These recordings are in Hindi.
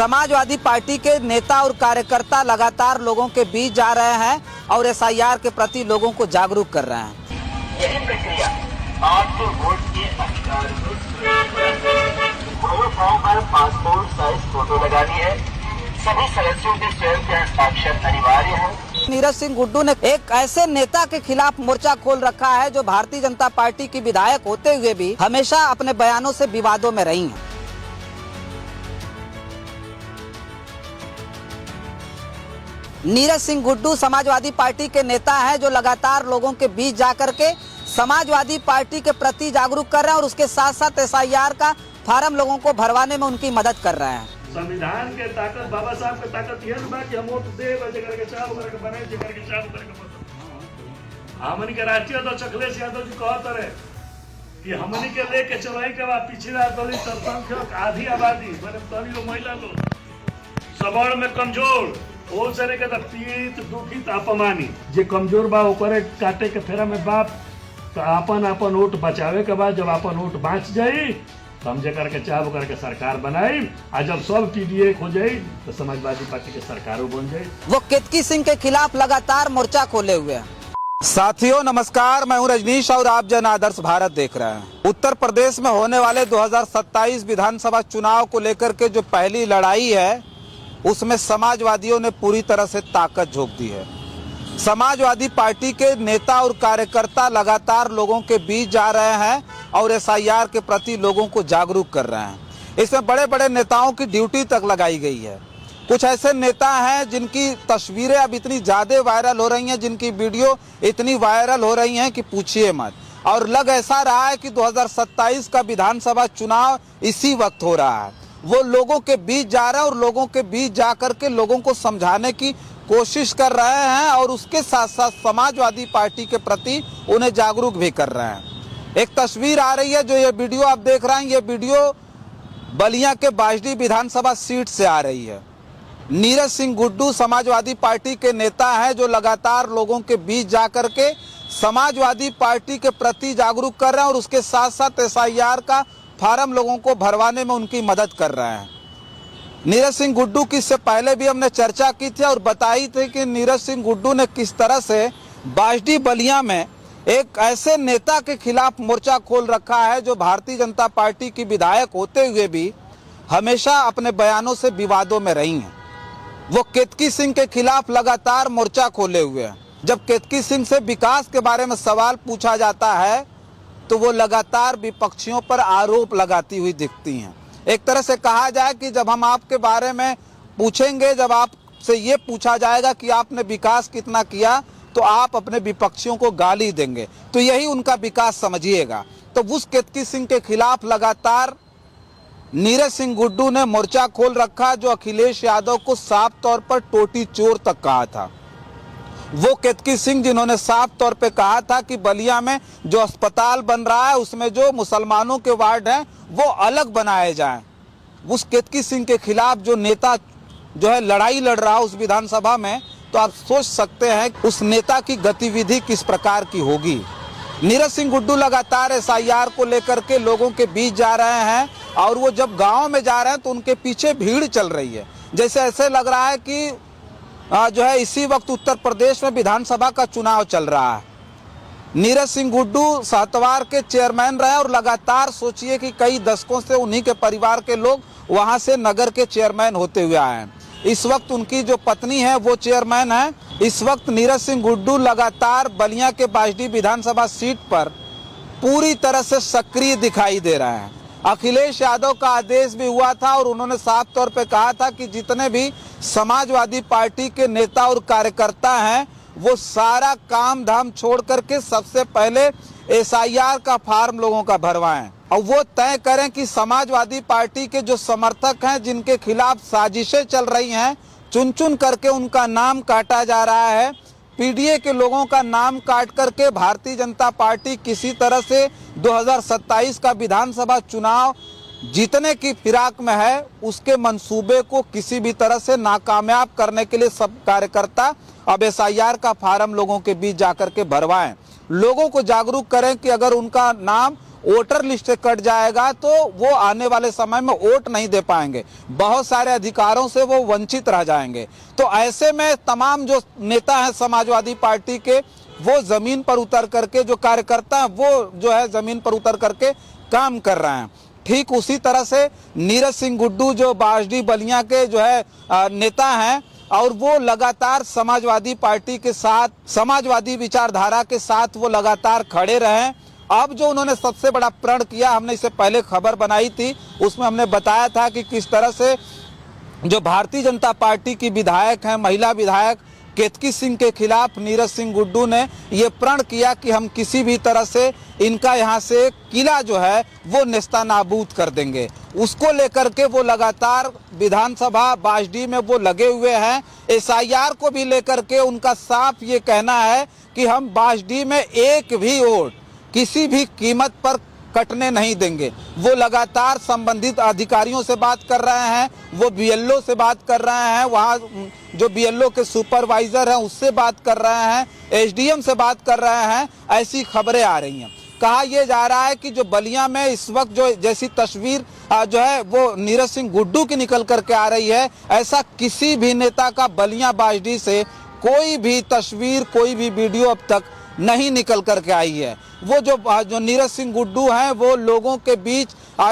समाजवादी पार्टी के नेता और कार्यकर्ता लगातार लोगों के बीच जा रहे हैं और एसआईआर के प्रति लोगों को जागरूक कर रहे हैं। यही प्रक्रिया आपके वोट के अधिकार फॉर्म पर पासपोर्ट साइज फोटो लगानी है। सभी सदस्यों के स्वयं के हस्ताक्षर अनिवार्य है। नीरज सिंह गुड्डू ने एक ऐसे नेता के खिलाफ मोर्चा खोल रखा है जो भारतीय जनता पार्टी की विधायक होते हुए भी हमेशा अपने बयानों से विवादों में रही हैं। नीरज सिंह गुड्डू समाजवादी पार्टी के नेता हैं जो लगातार लोगों के बीच जाकर के समाजवादी पार्टी के प्रति जागरूक कर रहे हैं और उसके साथ साथ एसआईआर का फार्म लोगों को भरवाने में उनकी मदद कर रहे हैं। संविधान के ताकत, बाबा साहब के ताकत यह बा कि हम वोट दे जेकर के चाह ओकर के बने जेकर के चाह ओकर के बने। हमनी के राष्ट्रीय अध्यक्ष अखिलेश यादव जी कहत रहे कि हमनी के लेके चलाई के बाद पिछड़ा दलित अल्पसंख्यक आधी आबादी माने तनी लोग महिला लोग सबड़ में कमजोर ओ सरे के पीड़ित दुखित अपमानी जे कमजोर बा ओकरे काटे के फेरा में बाप तो अपन वोट बचावे के बाद जब अपन वोट बाँच जाई हम जे करके चाह करके सरकार बनाई आ जब सब पीडीए हो जाये तो समाजवादी पार्टी के सरकारों बन जाये। वो केतकी सिंह के खिलाफ लगातार मोर्चा खोले हुए हैं। साथियों नमस्कार, मैं हूं रजनीश और आप जन आदर्श भारत देख रहे हैं। उत्तर प्रदेश में होने वाले 2027 विधानसभा चुनाव को लेकर के जो पहली लड़ाई है उसमें समाजवादियों ने पूरी तरह से ताकत झोंक दी है। समाजवादी पार्टी के नेता और कार्यकर्ता लगातार लोगों के बीच जा रहे हैं और एसआईआर के प्रति लोगों को जागरूक कर रहे हैं। इसमें बड़े बड़े नेताओं की ड्यूटी तक लगाई गई है। कुछ ऐसे नेता हैं जिनकी तस्वीरें अब इतनी ज़्यादा वायरल हो रही हैं, जिनकी वीडियो इतनी वायरल हो रही हैं कि पूछिए मत। और लग ऐसा रहा है कि 2027 का विधानसभा चुनाव इसी वक्त हो रहा है। वो लोगों के बीच जा रहे हैं और लोगों के बीच जा कर के लोगों को समझाने की कोशिश कर रहे हैं और उसके साथ साथ समाजवादी पार्टी के प्रति उन्हें जागरूक भी कर रहे हैं। एक तस्वीर आ रही है, जो ये वीडियो आप देख रहे हैं, ये वीडियो बलिया के बाजडी विधानसभा सीट से आ रही है। नीरज सिंह गुड्डू समाजवादी पार्टी के नेता हैं जो लगातार लोगों के बीच जा कर के समाजवादी पार्टी के प्रति जागरूक कर रहे हैं और उसके साथ साथ एसआईआर का फार्म लोगों को भरवाने में उनकी मदद कर रहे हैं। नीरज सिंह गुड्डू की इससे पहले भी हमने चर्चा की थी और बताई थी कि नीरज सिंह गुड्डू ने किस तरह से बाजडी बलिया में एक ऐसे नेता के खिलाफ मोर्चा खोल रखा है जो भारतीय जनता पार्टी की विधायक होते हुए भी हमेशा अपने बयानों से विवादों में रही हैं। वो केतकी सिंह के खिलाफ लगातार मोर्चा खोले हुए हैं। जब केतकी सिंह से विकास के बारे में सवाल पूछा जाता है तो वो लगातार विपक्षियों पर आरोप लगाती हुई दिखती हैं। एक तरह से कहा जाए कि जब हम आपके बारे में पूछेंगे, जब आपसे ये पूछा जाएगा कि आपने विकास कितना किया, तो आप अपने विपक्षियों को गाली देंगे, तो यही उनका विकास समझिएगा। तो उस केतकी सिंह के खिलाफ लगातार नीरज सिंह गुड्डू ने मोर्चा खोल रखा, जो अखिलेश यादव को साफ तौर पर टोटी चोर तक कहा था। वो केतकी सिंह जिन्होंने साफ तौर पे कहा था कि बलिया में जो अस्पताल बन रहा है उसमें जो मुसलमानों के वार्ड हैं वो अलग बनाए जाएं। उस केतकी सिंह के खिलाफ जो नेता जो है लड़ाई लड़ रहा है उस विधानसभा में, तो आप सोच सकते हैं उस नेता की गतिविधि किस प्रकार की होगी। नीरज सिंह गुड्डू लगातार एसआईआर को लेकर के लोगों के बीच जा रहे हैं और वो जब गाँव में जा रहे हैं तो उनके पीछे भीड़ चल रही है। जैसे ऐसे लग रहा है कि जो है इसी वक्त उत्तर प्रदेश में विधानसभा का चुनाव चल रहा है। नीरज सिंह गुड्डू सहतवार के चेयरमैन रहे और लगातार सोचिए कि कई दशकों से उन्हीं के परिवार के लोग वहां से नगर के चेयरमैन होते हुए आए हैं। इस वक्त उनकी जो पत्नी है वो चेयरमैन है। इस वक्त नीरज सिंह गुड्डू लगातार बलिया के बाजडी विधानसभा सीट पर पूरी तरह से सक्रिय दिखाई दे रहे हैं। अखिलेश यादव का आदेश भी हुआ था और उन्होंने साफ तौर पे कहा था कि जितने भी समाजवादी पार्टी के नेता और कार्यकर्ता हैं वो सारा काम धाम छोड़ करके सबसे पहले एसआईआर का फार्म लोगों का भरवाएं और वो तय करें कि समाजवादी पार्टी के जो समर्थक हैं जिनके खिलाफ साजिशें चल रही हैं, चुन चुन करके उनका नाम काटा जा रहा है। पीडीए के लोगों का नाम काट करके भारतीय जनता पार्टी किसी तरह से 2027 का विधानसभा चुनाव जीतने की फिराक में है, उसके मंसूबे को किसी भी तरह से नाकामयाब करने के लिए सब कार्यकर्ता अब एसआईआर का फार्म लोगों के बीच जाकर के भरवाएं, लोगों को जागरूक करें कि अगर उनका नाम वोटर लिस्ट से कट जाएगा तो वो आने वाले समय में वोट नहीं दे पाएंगे, बहुत सारे अधिकारों से वो वंचित रह जाएंगे। तो ऐसे में तमाम जो नेता हैं समाजवादी पार्टी के, वो जमीन पर उतर करके, जो कार्यकर्ता हैं वो जो है जमीन पर उतर करके काम कर रहे हैं। ठीक उसी तरह से नीरज सिंह गुड्डू जो बाजडी बलिया के जो है नेता हैं, और वो लगातार समाजवादी पार्टी के साथ, समाजवादी विचारधारा के साथ वो लगातार खड़े रहे। अब जो उन्होंने सबसे बड़ा प्रण किया, हमने इससे पहले खबर बनाई थी, उसमें हमने बताया था कि किस तरह से जो भारतीय जनता पार्टी की विधायक हैं, महिला विधायक केतकी सिंह के खिलाफ नीरज सिंह गुड्डू ने ये प्रण किया कि हम किसी भी तरह से इनका यहाँ से किला जो है वो नेस्तानाबूद कर देंगे। उसको लेकर के वो लगातार विधानसभा बाजडी में वो लगे हुए हैं। SIR को भी लेकर के उनका साफ ये कहना है कि हम बाजडी में एक भी वोट किसी भी कीमत पर कटने नहीं देंगे। वो लगातार संबंधित अधिकारियों से बात कर रहे हैं, वो BLO से बात कर रहे हैं, वहाँ जो BLO के सुपरवाइजर हैं उससे बात कर रहे हैं, SDM से बात कर रहे हैं। ऐसी खबरें आ रही हैं। कहा यह जा रहा है कि जो बलिया में इस वक्त जो जैसी तस्वीर जो है वो नीरज सिंह गुड्डू की निकल करके आ रही है, ऐसा किसी भी नेता का बलिया बाजडी से कोई भी तस्वीर, कोई भी वीडियो अब तक नहीं निकल करके आई है। वो जो नीरज सिंह गुड्डू हैं वो लोगों के बीच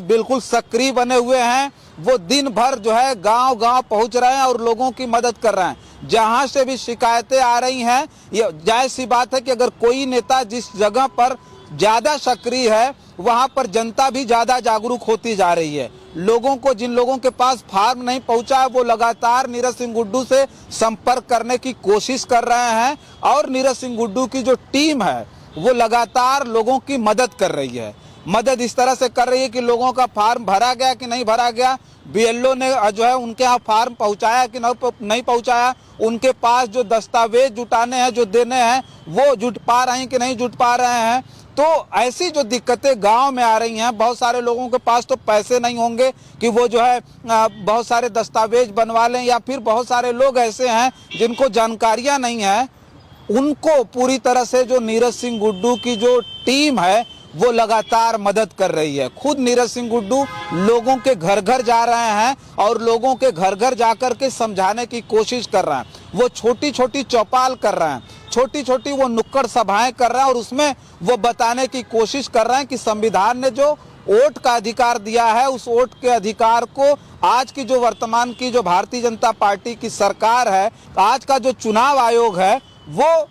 बिल्कुल सक्रिय बने हुए हैं। वो दिन भर जो है गांव गांव पहुंच रहे हैं और लोगों की मदद कर रहे हैं। जहां से भी शिकायतें आ रही हैं, ये जायज सी बात है कि अगर कोई नेता जिस जगह पर ज्यादा सक्रिय है वहां पर जनता भी ज्यादा जागरूक होती जा रही है। लोगों को, जिन लोगों के पास फार्म नहीं पहुंचा है, वो लगातार नीरज सिंह गुड्डू से संपर्क करने की कोशिश कर रहे हैं। और नीरज सिंह गुड्डू की जो टीम है वो लगातार लोगों की मदद कर रही है। मदद इस तरह से कर रही है कि लोगों का फार्म भरा गया कि नहीं भरा गया, BLO ने जो है उनके यहाँ फार्म पहुंचाया कि नहीं पहुंचाया, उनके पास जो दस्तावेज जुटाने हैं, जो देने हैं, वो जुट पा रहे हैं कि नहीं जुट पा रहे हैं। तो ऐसी जो दिक्कतें गांव में आ रही हैं, बहुत सारे लोगों के पास तो पैसे नहीं होंगे कि वो जो है बहुत सारे दस्तावेज बनवा लें, या फिर बहुत सारे लोग ऐसे हैं जिनको जानकारियां नहीं है। उनको पूरी तरह से जो नीरज सिंह गुड्डू की जो टीम है वो लगातार मदद कर रही है। खुद नीरज सिंह गुड्डू लोगों के घर घर जा रहे हैं और लोगों के घर घर जाकर के समझाने की कोशिश कर रहे हैं। वो छोटी छोटी चौपाल कर रहे हैं, छोटी छोटी वो नुक्कड़ सभाएं कर रहे हैं और उसमें वो बताने की कोशिश कर रहे हैं कि संविधान ने जो वोट का अधिकार दिया है, उस वोट के अधिकार को आज की जो वर्तमान की जो भारतीय जनता पार्टी की सरकार है, आज का जो चुनाव आयोग है, वो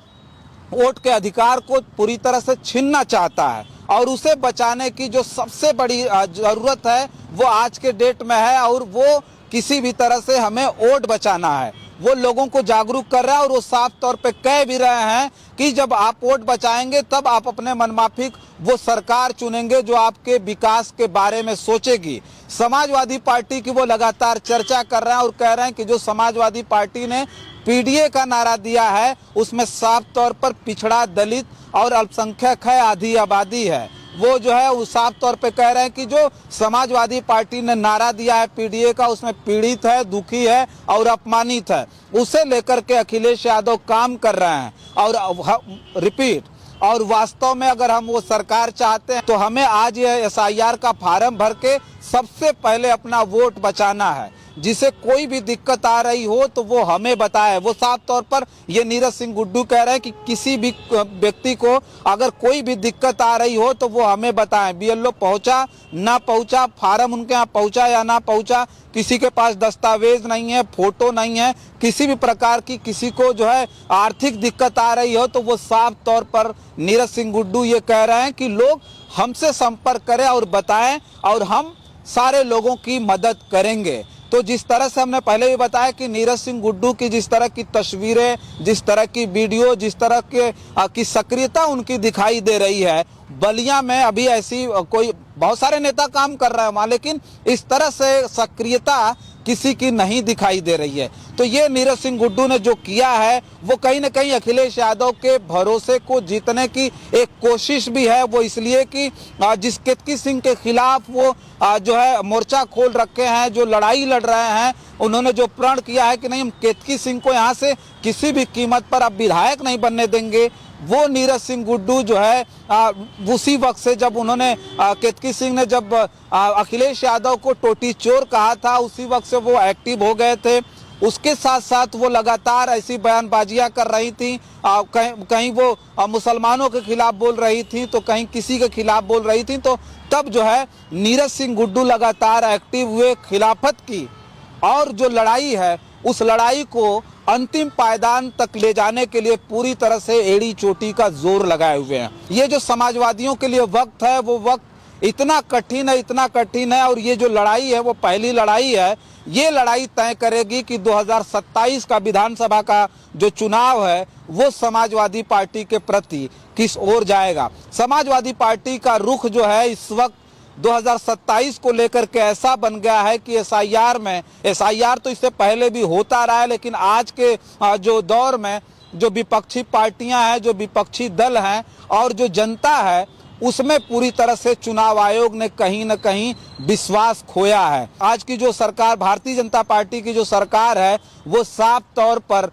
वोट के अधिकार को पूरी तरह से छीनना चाहता है। और उसे बचाने की जो सबसे बड़ी जरूरत है वो आज के डेट में है, और वो किसी भी तरह से हमें वोट बचाना है। वो लोगों को जागरूक कर रहा है और वो साफ तौर पे कह भी रहे हैं कि जब आप वोट बचाएंगे तब आप अपने मनमाफिक वो सरकार चुनेंगे जो आपके विकास के बारे में सोचेगी। समाजवादी पार्टी की वो लगातार चर्चा कर रहे हैं और कह रहे हैं कि जो समाजवादी पार्टी ने PDA का नारा दिया है उसमें साफ तौर पर पिछड़ा, दलित और अल्पसंख्यक है, आधी आबादी है। वो जो है वो साफ तौर पे कह रहे हैं कि जो समाजवादी पार्टी ने नारा दिया है PDA का, उसमें पीड़ित है, दुखी है और अपमानित है। उसे लेकर के अखिलेश यादव काम कर रहे हैं। और रिपीट, और वास्तव में अगर हम वो सरकार चाहते हैं तो हमें आज ये SIR का फार्म भर के सबसे पहले अपना वोट बचाना है। जिसे कोई भी दिक्कत आ रही हो तो वो हमें बताए। वो साफ तौर पर ये नीरज सिंह गुड्डू कह रहे हैं कि किसी भी व्यक्ति को अगर कोई भी दिक्कत आ रही हो तो वो हमें बताएं। BLO पहुंचा ना पहुंचा, फार्म उनके यहाँ पहुंचा या ना पहुंचा, किसी के पास दस्तावेज नहीं है, फोटो नहीं है, किसी भी प्रकार की किसी को जो है आर्थिक दिक्कत आ रही हो तो वो साफ तौर पर नीरज सिंह गुड्डू ये कह रहे हैं कि लोग हमसे संपर्क करें और बताएं और हम सारे लोगों की मदद करेंगे। तो जिस तरह से हमने पहले भी बताया कि नीरज सिंह गुड्डू की जिस तरह की तस्वीरें, जिस तरह की वीडियो, जिस तरह के की सक्रियता उनकी दिखाई दे रही है, बलिया में अभी ऐसी कोई, बहुत सारे नेता काम कर रहे हैं वहाँ, लेकिन इस तरह से सक्रियता किसी की नहीं दिखाई दे रही है। तो ये नीरज सिंह गुड्डू ने जो किया है वो कहीं ना कहीं अखिलेश यादव के भरोसे को जीतने की एक कोशिश भी है। वो इसलिए कि जिस केतकी सिंह के खिलाफ वो जो है मोर्चा खोल रखे हैं, जो लड़ाई लड़ रहे हैं, उन्होंने जो प्रण किया है कि नहीं हम केतकी सिंह को यहाँ से किसी भी कीमत पर अब विधायक नहीं बनने देंगे, वो नीरज सिंह गुड्डू जो है उसी वक्त से जब उन्होंने केतकी सिंह ने जब अखिलेश यादव को टोटी चोर कहा था, उसी वक्त से वो एक्टिव हो गए थे। उसके साथ साथ वो लगातार ऐसी बयानबाजियां कर रही थी, कहीं वो मुसलमानों के खिलाफ बोल रही थी तो कहीं किसी के खिलाफ बोल रही थी। तो तब जो है नीरज सिंह गुड्डू लगातार एक्टिव हुए खिलाफत की, और जो लड़ाई है उस लड़ाई को अंतिम पायदान तक ले जाने के लिए पूरी तरह से एड़ी चोटी का जोर लगाए हुए हैं। ये जो समाजवादियों के लिए वक्त है वो वक्त इतना कठिन है और ये जो लड़ाई है वो पहली लड़ाई है। ये लड़ाई तय करेगी कि 2027 का विधानसभा का जो चुनाव है वो समाजवादी पार्टी के प्रति किस ओर जाएगा। समाजवादी पार्टी का रुख जो है इस वक्त 2027 को लेकर के ऐसा बन गया है कि एसआईआर तो इससे पहले भी होता रहा है, लेकिन आज के जो दौर में जो विपक्षी पार्टियां हैं, जो विपक्षी दल हैं और जो जनता है, उसमें पूरी तरह से चुनाव आयोग ने कहीं न कहीं विश्वास खोया है। आज की जो सरकार, भारतीय जनता पार्टी की जो सरकार है, वो साफ तौर पर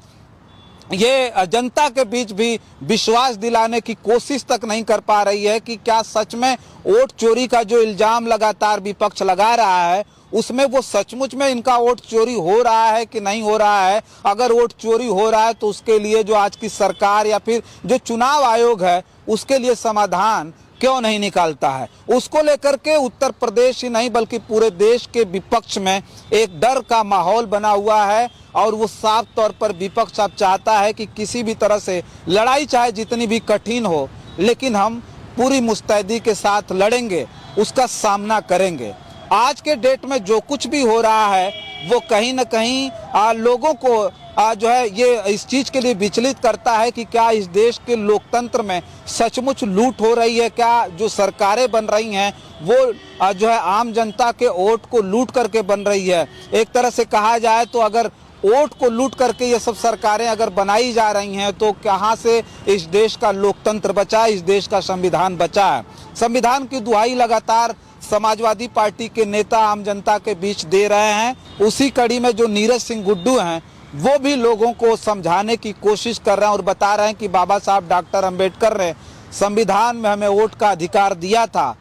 ये जनता के बीच भी विश्वास दिलाने की कोशिश तक नहीं कर पा रही है कि क्या सच में वोट चोरी का जो इल्जाम लगातार विपक्ष लगा रहा है उसमें वो सचमुच में इनका वोट चोरी हो रहा है कि नहीं हो रहा है। अगर वोट चोरी हो रहा है तो उसके लिए जो आज की सरकार या फिर जो चुनाव आयोग है उसके लिए समाधान क्यों नहीं निकालता है। उसको लेकर के उत्तर प्रदेश ही नहीं बल्कि पूरे देश के विपक्ष में एक डर का माहौल बना हुआ है, और वो साफ तौर पर विपक्ष अब चाहता है कि किसी भी तरह से लड़ाई चाहे जितनी भी कठिन हो, लेकिन हम पूरी मुस्तैदी के साथ लड़ेंगे, उसका सामना करेंगे। आज के डेट में जो कुछ भी हो रहा है वो कहीं न कहीं लोगों को जो है ये इस चीज के लिए विचलित करता है कि क्या इस देश के लोकतंत्र में सचमुच लूट हो रही है, क्या जो सरकारें बन रही हैं वो जो है आम जनता के वोट को लूट करके बन रही है। एक तरह से कहा जाए तो अगर वोट को लूट करके ये सब सरकारें अगर बनाई जा रही हैं तो कहाँ से इस देश का लोकतंत्र बचा, इस देश का संविधान बचा है। संविधान की दुहाई लगातार समाजवादी पार्टी के नेता आम जनता के बीच दे रहे हैं। उसी कड़ी में जो नीरज सिंह गुड्डू हैं वो भी लोगों को समझाने की कोशिश कर रहे हैं और बता रहे हैं कि बाबा साहब डॉक्टर अंबेडकर ने संविधान में हमें वोट का अधिकार दिया था,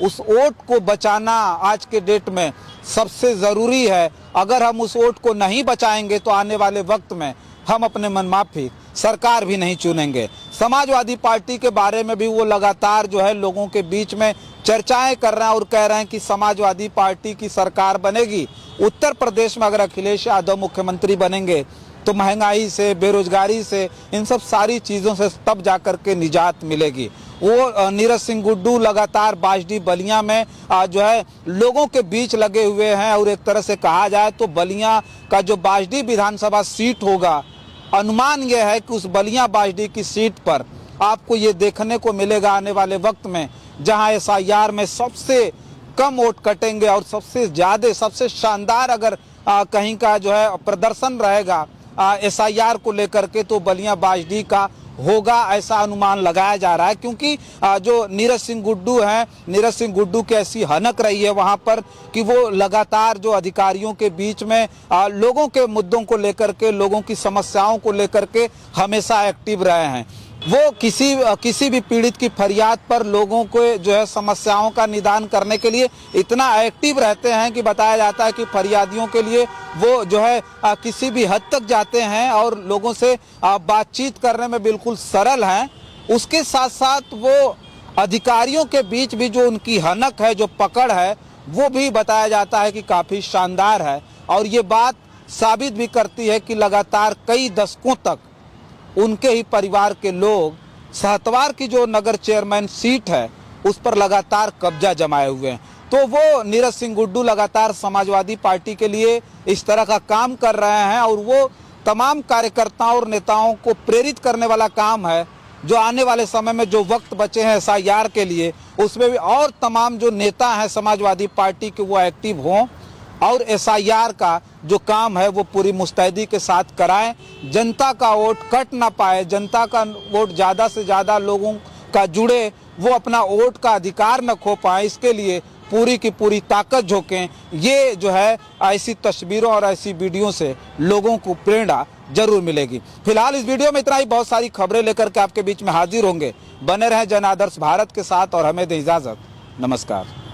उस वोट को बचाना आज के डेट में सबसे ज़रूरी है। अगर हम उस वोट को नहीं बचाएंगे तो आने वाले वक्त में हम अपने मनमाफिक सरकार भी नहीं चुनेंगे। समाजवादी पार्टी के बारे में भी वो लगातार जो है लोगों के बीच में चर्चाएं कर रहे हैं और कह रहे हैं कि समाजवादी पार्टी की सरकार बनेगी। उत्तर प्रदेश में अगर अखिलेश यादव मुख्यमंत्री बनेंगे तो महंगाई से, बेरोजगारी से, इन सब सारी चीज़ों से तब जाकर के निजात मिलेगी। वो नीरज सिंह गुड्डू लगातार बाजडी बलिया में जो है लोगों के बीच लगे हुए हैं, और एक तरह से कहा जाए तो बलिया का जो बाजडी विधानसभा सीट होगा, अनुमान यह है कि उस बलिया बाजडी की सीट पर आपको ये देखने को मिलेगा आने वाले वक्त में, जहां एसआईआर में सबसे कम वोट कटेंगे और सबसे ज्यादा, सबसे शानदार अगर कहीं का जो है प्रदर्शन रहेगा एसआईआर को लेकर के तो बलिया बाजडी का होगा, ऐसा अनुमान लगाया जा रहा है। क्योंकि जो नीरज सिंह गुड्डू हैं, नीरज सिंह गुड्डू की ऐसी हनक रही है वहां पर कि वो लगातार जो अधिकारियों के बीच में लोगों के मुद्दों को लेकर के, लोगों की समस्याओं को लेकर के हमेशा एक्टिव रहे हैं। वो किसी भी पीड़ित की फरियाद पर लोगों को जो है समस्याओं का निदान करने के लिए इतना एक्टिव रहते हैं कि बताया जाता है कि फरियादियों के लिए वो जो है किसी भी हद तक जाते हैं और लोगों से बातचीत करने में बिल्कुल सरल हैं। उसके साथ साथ वो अधिकारियों के बीच भी जो उनकी हनक है, जो पकड़ है, वो भी बताया जाता है कि काफ़ी शानदार है। और ये बात साबित भी करती है कि लगातार कई दशकों तक उनके ही परिवार के लोग सहतवार की जो नगर चेयरमैन सीट है उस पर लगातार कब्जा जमाए हुए हैं। तो वो नीरज सिंह गुड्डू लगातार समाजवादी पार्टी के लिए इस तरह का काम कर रहे हैं, और वो तमाम कार्यकर्ताओं और नेताओं को प्रेरित करने वाला काम है जो आने वाले समय में जो वक्त बचे हैं एसआईआर के लिए, उसमें भी और तमाम जो नेता हैं समाजवादी पार्टी के वो एक्टिव हों और एसआईआर का जो काम है वो पूरी मुस्तैदी के साथ कराएं। जनता का वोट कट ना पाए, जनता का वोट ज़्यादा से ज़्यादा लोगों का जुड़े, वो अपना वोट का अधिकार न खो पाए, इसके लिए पूरी की पूरी ताकत झोंकें। ये जो है ऐसी तस्वीरों और ऐसी वीडियो से लोगों को प्रेरणा जरूर मिलेगी। फिलहाल इस वीडियो में इतना ही। बहुत सारी खबरें लेकर के आपके बीच में हाजिर होंगे। बने रहें जन आदर्श भारत के साथ और हमें दें इजाजत। नमस्कार।